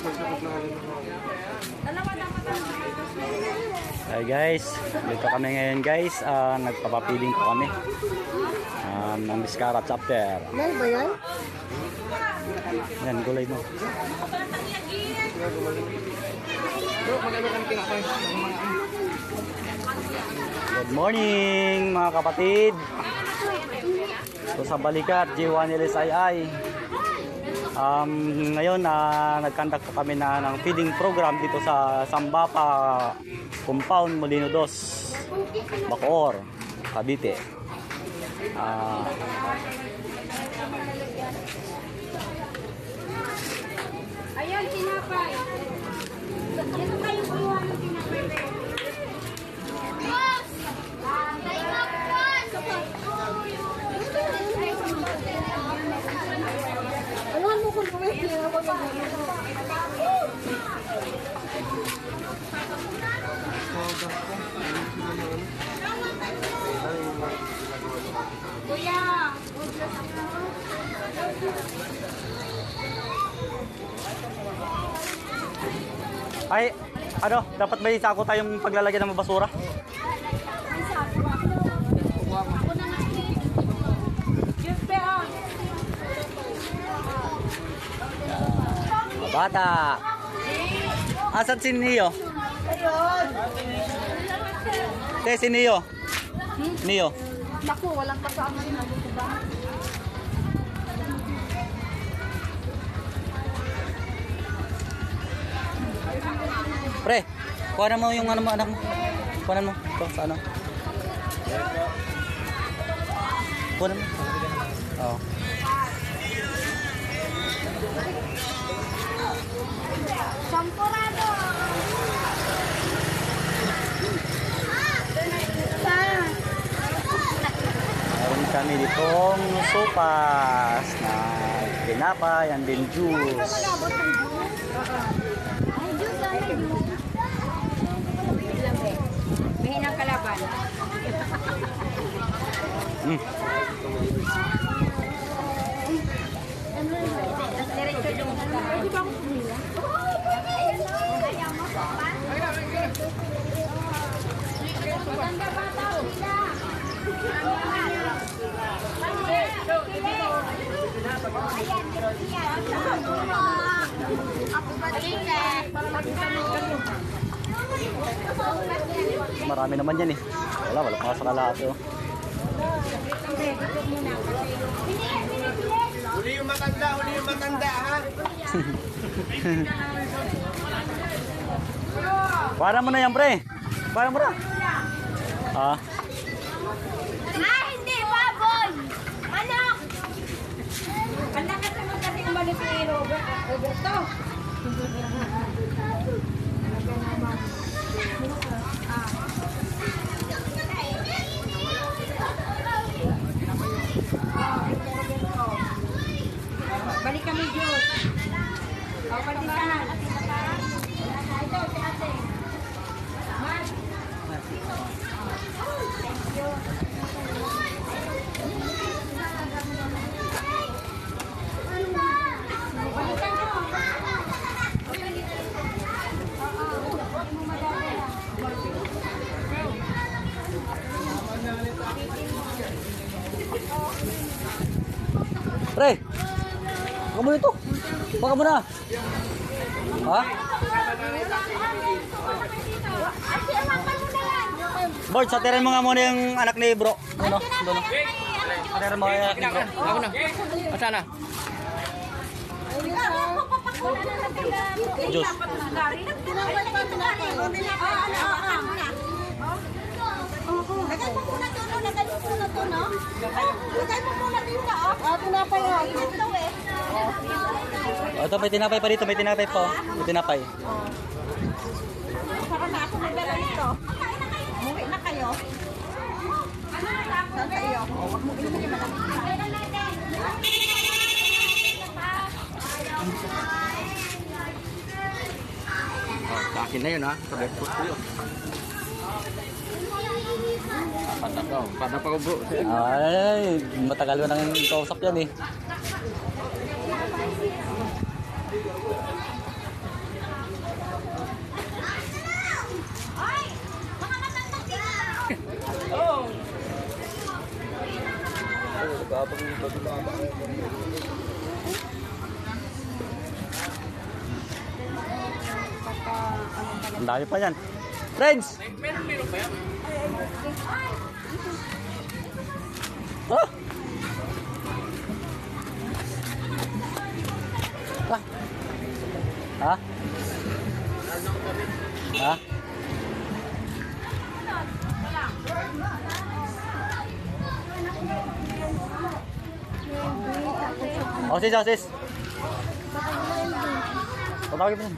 Hi guys, dito kami ngayon guys. Nagpapapiling po kami ng Vizcara chapter. Dahil ba yan? Yan, gulay mo. Good morning mga kapatid. So sa Balikat, J1 LSII. Ngayon nagkandak po kami ng feeding program dito sa Sambapa Compound Molino 2, Bacoor, Cavite. Ayan, tinapay. Ito kayo kuha ng tinapay. Boss! Alam mo kung may tinapay ako. Kuya! Ay, ano, dapat may sako tayong paglalagyan ng basura? Bata. Asan si Neo? Si Neo. Neo. Naku, walang kasama rin ako ba? Pre, kuha mo yung ano mo, anak mo. Kuha mo. Ito, sa ano? Kuha mo. Oo. Sampurado! Meron kami ditong sopas na tinapay and then juice. Ay, Diyos, ano yun? Mahinang kalaban. Diretso yung pwede ba akong pumila? Ayaw mo pa? Maganda bata, pila. Ayan, ako ba Marami naman yan eh. Wala pa sa kalahati oh. Huli yung matanda ha. Para mo na yan pre. Para mo na. Ah. hindi, baboy! Manok! Ang lakas naman kasi umano si Roberto. Balik kami, Diyos. O, palitan. Ito, si ate. Mas. Thank you. Balikan nyo. Huwag mo madali. Pre. Baka mo nito. Baka mo na. Ha? Bart, satirin mo nga muna yung anak ni bro. Ano? Doon. Satirin mo yung anak ni bro. Ako na. Asana? Diyos. Lagay mo muna to, no? Lagay mo muna to, no? Lagay mo muna dito, oh. Tinapay ha. Dito, eh. Ito, may tinapay pa dito. May tinapay pa. May tinapay. Para na ako nagdala nito. Umuwi na kayo. Saan kayo? Huwag mo inumin yung Sa akin na yun ha. Sa breakfast ko yun. Pada pa ko bro. Ay, matagal ko nang kausap yan eh. Ang dami pa yan. Friends! Oh! Ah. Ha? Ha? Oh, sis, oh, sis. Patawagin mo.